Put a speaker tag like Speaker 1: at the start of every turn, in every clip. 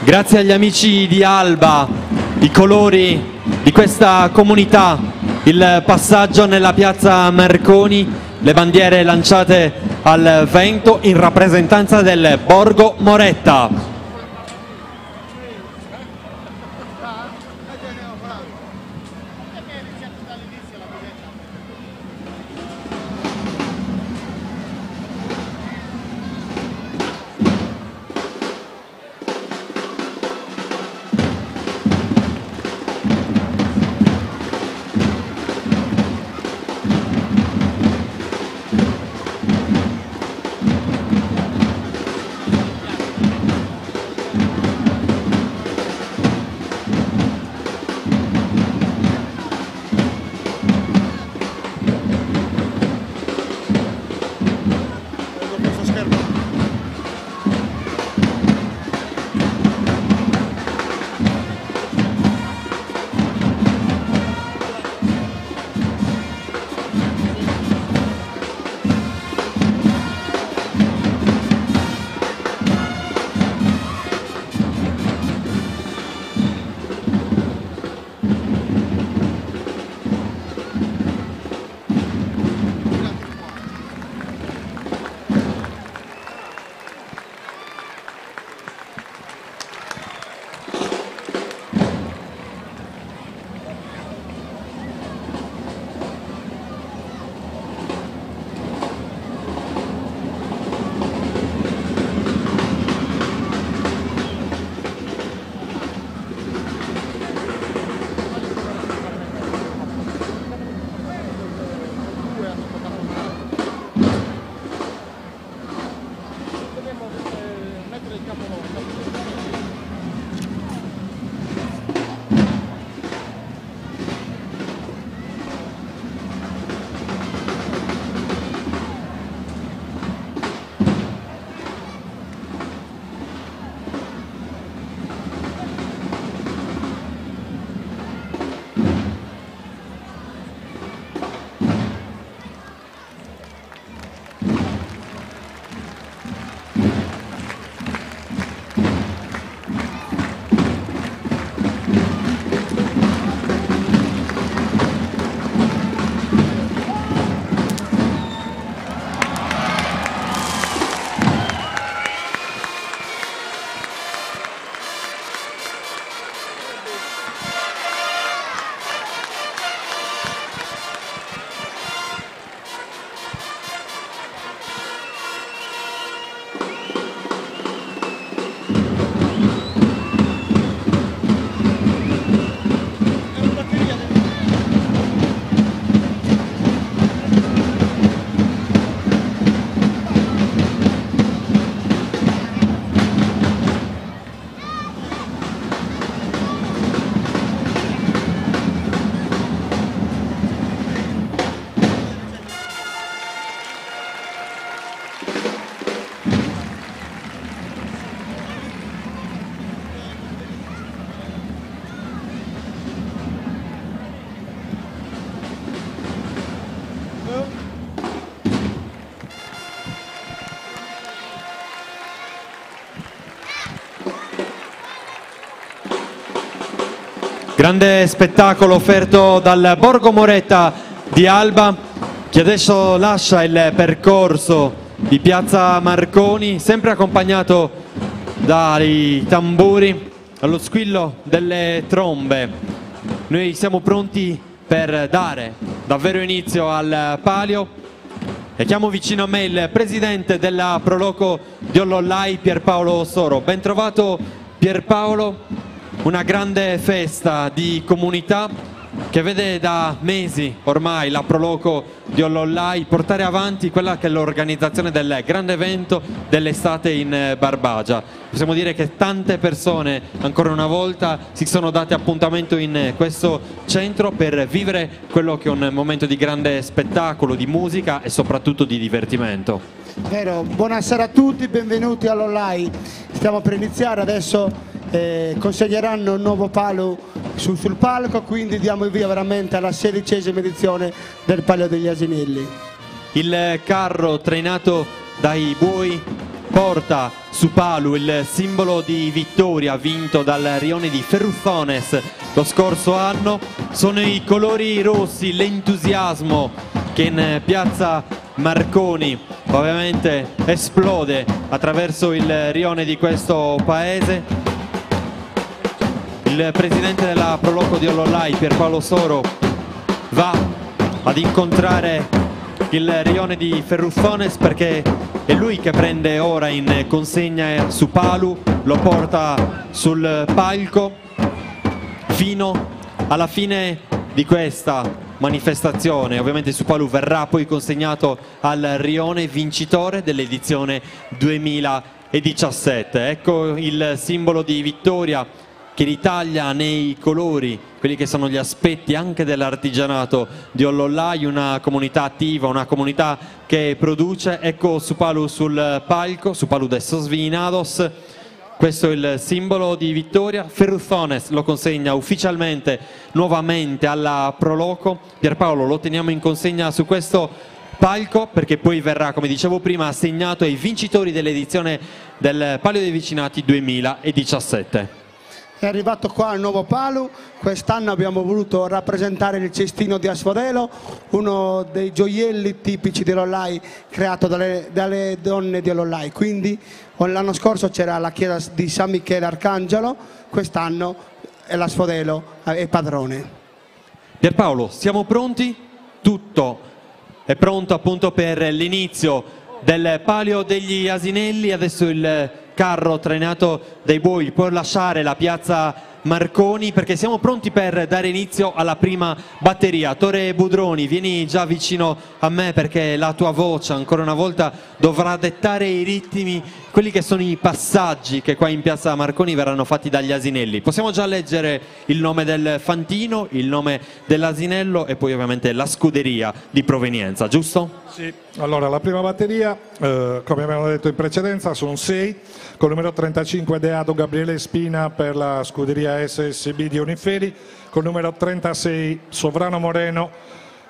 Speaker 1: Grazie agli amici di Alba, i colori di questa comunità, il passaggio nella piazza Marconi, le bandiere lanciate al vento in rappresentanza del Borgo Moretta. Grande spettacolo offerto dal Borgo Moretta di Alba, che adesso lascia il percorso di piazza Marconi, sempre accompagnato dai tamburi, allo squillo delle trombe. Noi siamo pronti per dare davvero inizio al palio e chiamo vicino a me il presidente della Proloco di Ollollai, Pierpaolo Soro. Ben trovato Pierpaolo. Una grande festa di comunità che vede da mesi ormai la Proloco di Ollollai portare avanti quella che è l'organizzazione del grande evento dell'estate in Barbagia. Possiamo dire che tante persone ancora una volta si sono date appuntamento in questo centro per vivere quello che è un momento di grande spettacolo, di musica e soprattutto di divertimento.
Speaker 2: Vero, buonasera a tutti, benvenuti all'Ollai. Stiamo per iniziare adesso. Consegneranno un nuovo palo sul palco, quindi diamo il via veramente alla 16ª edizione del Palio degli Asinelli.
Speaker 1: Il carro trainato dai buoi porta su Palu il simbolo di vittoria vinto dal rione di Ferruzones lo scorso anno. Sono i colori rossi, l'entusiasmo che in piazza Marconi ovviamente esplode attraverso il rione di questo paese. Il presidente della Proloco di Olollai, Pierpaolo Soro, va ad incontrare il rione di Ferruzones perché è lui che prende ora in consegna su Palu, lo porta sul palco fino alla fine di questa manifestazione. Ovviamente su Palu verrà poi consegnato al rione vincitore dell'edizione 2017. Ecco il simbolo di vittoria che ritaglia nei colori quelli che sono gli aspetti anche dell'artigianato di Olollai, una comunità attiva, una comunità che produce. Ecco su Palu sul palco, su Palu de Sosvinados. Questo è il simbolo di vittoria. Ferruzones lo consegna ufficialmente nuovamente alla Proloco. Pierpaolo, lo teniamo in consegna su questo palco perché poi verrà, come dicevo prima, assegnato ai vincitori dell'edizione del Palio dei Vicinati 2017.
Speaker 2: È arrivato qua il nuovo Palu. Quest'anno abbiamo voluto rappresentare il cestino di Asfodelo, uno dei gioielli tipici di Olollai creato dalle donne di Olollai. Quindi l'anno scorso c'era la chiesa di San Michele Arcangelo, quest'anno è l'Asfodelo è padrone.
Speaker 1: Pierpaolo, siamo pronti? Tutto è pronto appunto per l'inizio del Palio degli Asinelli. Adesso il carro trainato dai buoi può lasciare la piazza Marconi perché siamo pronti per dare inizio alla prima batteria. Tore Budroni, vieni già vicino a me perché la tua voce ancora una volta dovrà dettare i ritmi, quelli che sono i passaggi che qua in piazza Marconi verranno fatti dagli asinelli. Possiamo già leggere il nome del fantino, il nome dell'asinello e poi ovviamente la scuderia di provenienza, giusto?
Speaker 3: Sì, allora la prima batteria, come abbiamo detto in precedenza, sono 6, con il numero 35 Deado Gabriele Spina per la scuderia SSB di Oniferi, con il numero 36 Sovrano Moreno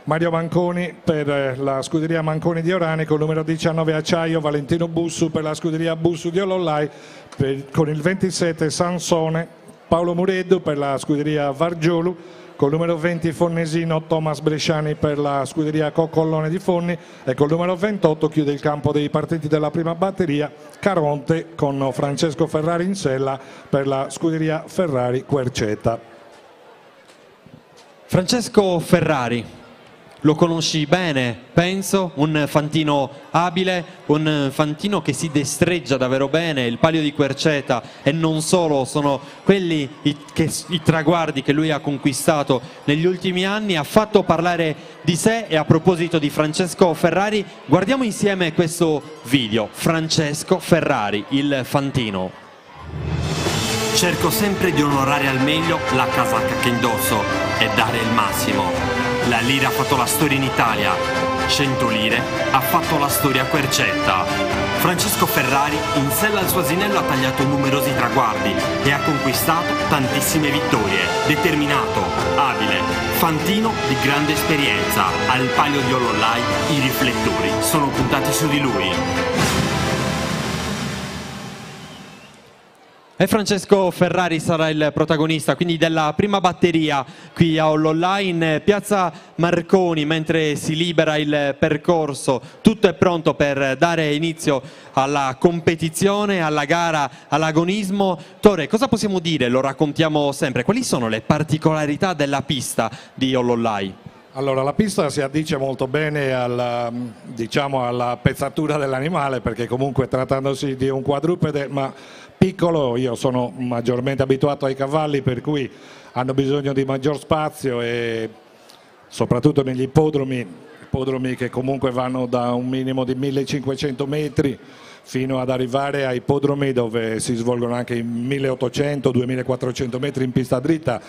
Speaker 3: Mario Manconi per la scuderia Manconi di Orani, con il numero 19 Acciaio Valentino Bussu per la scuderia Bussu di Olollai, con il 27 Sansone Paolo Mureddu per la scuderia Vargiolu, col numero 20 Fonnesino Thomas Bresciani per la scuderia Coccollone di Fonni e col numero 28 chiude il campo dei partiti della prima batteria Caronte con Francesco Ferrari in sella per la scuderia Ferrari Querceta.
Speaker 1: Francesco Ferrari, lo conosci bene, penso, un fantino abile, un fantino che si destreggia davvero bene. Il Palio di Querceta e non solo sono quelli i traguardi che lui ha conquistato negli ultimi anni. Ha fatto parlare di sé e a proposito di Francesco Ferrari guardiamo insieme questo video. Francesco Ferrari, il fantino.
Speaker 4: Cerco sempre di onorare al meglio la casacca che indosso e dare il massimo. La lira ha fatto la storia in Italia, 100 lire ha fatto la storia a Querceta. Francesco Ferrari in sella al suo asinello ha tagliato numerosi traguardi e ha conquistato tantissime vittorie. Determinato, abile, fantino di grande esperienza. Al Palio di Olollai i riflettori sono puntati su di lui.
Speaker 1: E Francesco Ferrari sarà il protagonista quindi della prima batteria qui a Olollai in piazza Marconi, mentre si libera il percorso. Tutto è pronto per dare inizio alla competizione, alla gara, all'agonismo. Tore, cosa possiamo dire? Lo raccontiamo sempre. Quali sono le particolarità della pista di Olollai?
Speaker 3: Allora, la pista si addice molto bene alla pezzatura dell'animale, perché comunque trattandosi di un quadrupede, ma piccolo, io sono maggiormente abituato ai cavalli, per cui hanno bisogno di maggior spazio e soprattutto negli ippodromi che comunque vanno da un minimo di 1500 metri fino ad arrivare ai ippodromi dove si svolgono anche i 1800-2400 metri in pista dritta.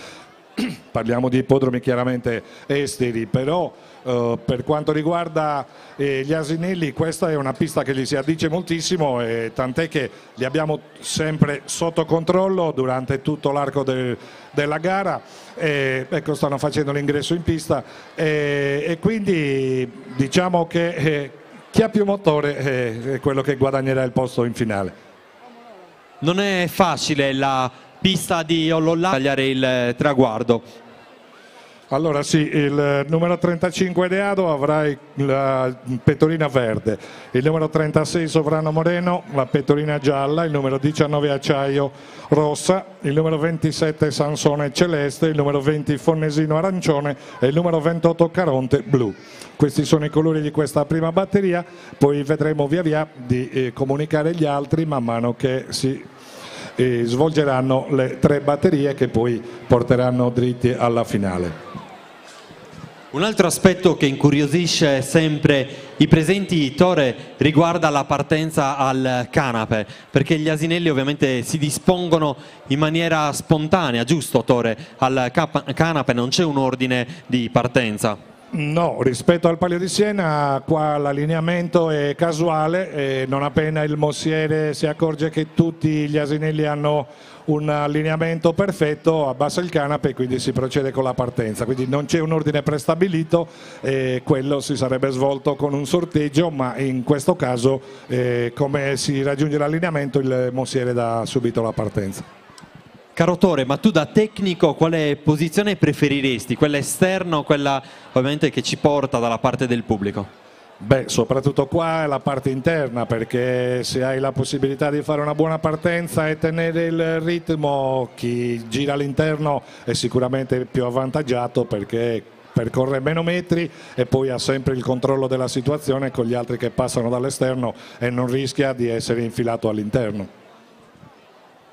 Speaker 3: Parliamo di ippodromi chiaramente esteri, però per quanto riguarda gli asinelli, questa è una pista che gli si addice moltissimo, tant'è che li abbiamo sempre sotto controllo durante tutto l'arco della gara. Ecco, stanno facendo l'ingresso in pista e quindi diciamo che chi ha più motore è quello che guadagnerà il posto in finale.
Speaker 1: Non è facile la pista di Ollollai tagliare il traguardo.
Speaker 3: Allora sì, il numero 35 Deado avrà la pettorina verde, il numero 36 Sovrano Moreno la pettorina gialla, il numero 19 Acciaio rossa, il numero 27 Sansone celeste, il numero 20 Fonnesino arancione e il numero 28 Caronte blu. Questi sono i colori di questa prima batteria, poi vedremo via via di comunicare gli altri man mano che si svolgeranno le 3 batterie che poi porteranno dritti alla finale.
Speaker 1: Un altro aspetto che incuriosisce sempre i presenti, Tore, riguarda la partenza al canape, perché gli asinelli ovviamente si dispongono in maniera spontanea, giusto Tore? Al canape non c'è un ordine di partenza.
Speaker 3: No, rispetto al Palio di Siena qua l'allineamento è casuale e non appena il mossiere si accorge che tutti gli asinelli hanno un allineamento perfetto abbassa il canape e quindi si procede con la partenza, quindi non c'è un ordine prestabilito e quello si sarebbe svolto con un sorteggio, ma in questo caso come si raggiunge l'allineamento il mossiere dà subito la partenza.
Speaker 1: Caro Tore, ma tu da tecnico quale posizione preferiresti? Quella esterna o quella ovviamente che ci porta dalla parte del pubblico?
Speaker 3: Beh, soprattutto qua è la parte interna, perché se hai la possibilità di fare una buona partenza e tenere il ritmo, chi gira all'interno è sicuramente più avvantaggiato perché percorre meno metri e poi ha sempre il controllo della situazione con gli altri che passano dall'esterno e non rischia di essere infilato all'interno.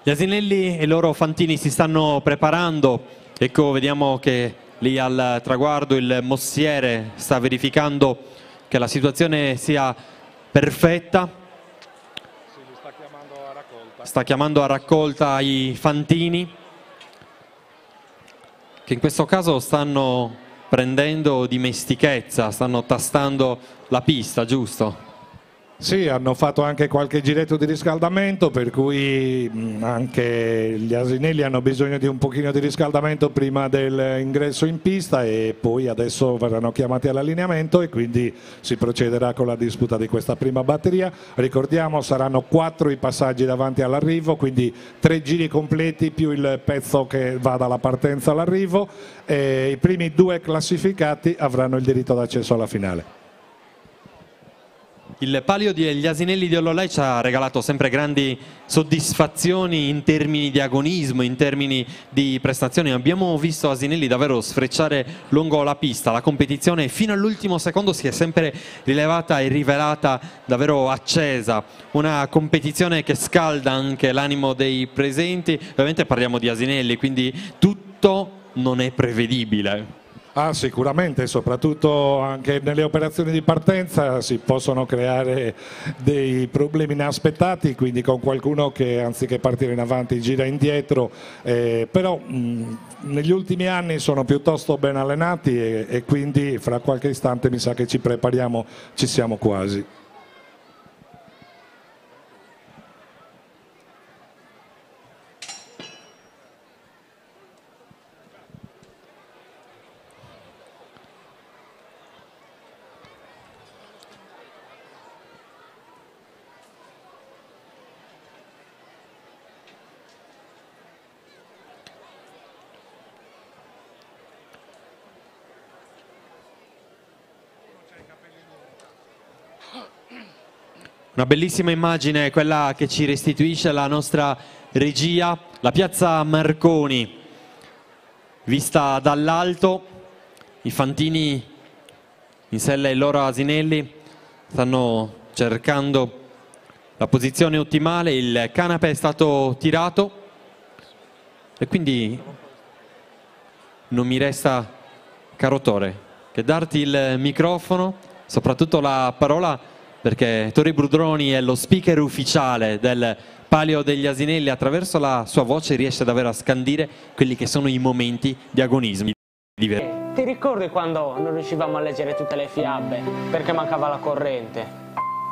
Speaker 1: Gli asinelli e i loro fantini si stanno preparando, ecco vediamo che lì al traguardo il mossiere sta verificando che la situazione sia perfetta. Sta chiamando a raccolta i fantini che in questo caso stanno prendendo dimestichezza, stanno tastando la pista, giusto?
Speaker 3: Sì, hanno fatto anche qualche giretto di riscaldamento, per cui anche gli asinelli hanno bisogno di un pochino di riscaldamento prima dell'ingresso in pista e poi adesso verranno chiamati all'allineamento e quindi si procederà con la disputa di questa prima batteria. Ricordiamo saranno 4 i passaggi davanti all'arrivo, quindi 3 giri completi più il pezzo che va dalla partenza all'arrivo e i primi 2 classificati avranno il diritto d'accesso alla finale.
Speaker 1: Il palio degli asinelli di Ollollai ci ha regalato sempre grandi soddisfazioni in termini di agonismo, in termini di prestazioni. Abbiamo visto asinelli davvero sfrecciare lungo la pista, la competizione fino all'ultimo secondo si è sempre rilevata e rivelata davvero accesa, una competizione che scalda anche l'animo dei presenti. Ovviamente parliamo di asinelli, quindi tutto non è prevedibile.
Speaker 3: Ah, sicuramente, soprattutto anche nelle operazioni di partenza si possono creare dei problemi inaspettati, quindi con qualcuno che anziché partire in avanti gira indietro, però negli ultimi anni sono piuttosto ben allenati e quindi fra qualche istante mi sa che ci prepariamo, ci siamo quasi.
Speaker 1: Una bellissima immagine quella che ci restituisce la nostra regia, la piazza Marconi, vista dall'alto, i fantini in sella ai loro asinelli stanno cercando la posizione ottimale, il canape è stato tirato e quindi non mi resta, caro Tore, che darti il microfono, soprattutto la parola, perché Tore Brudroni è lo speaker ufficiale del palio degli asinelli, attraverso la sua voce riesce davvero a scandire quelli che sono i momenti di agonismo.
Speaker 5: Ti ricordi quando non riuscivamo a leggere tutte le fiabe perché mancava la corrente?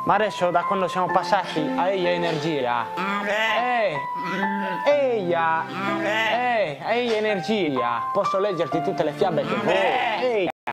Speaker 5: Ma adesso da quando siamo passati a Eia Energia, Eia Energia, posso leggerti tutte le fiabe che vuoi.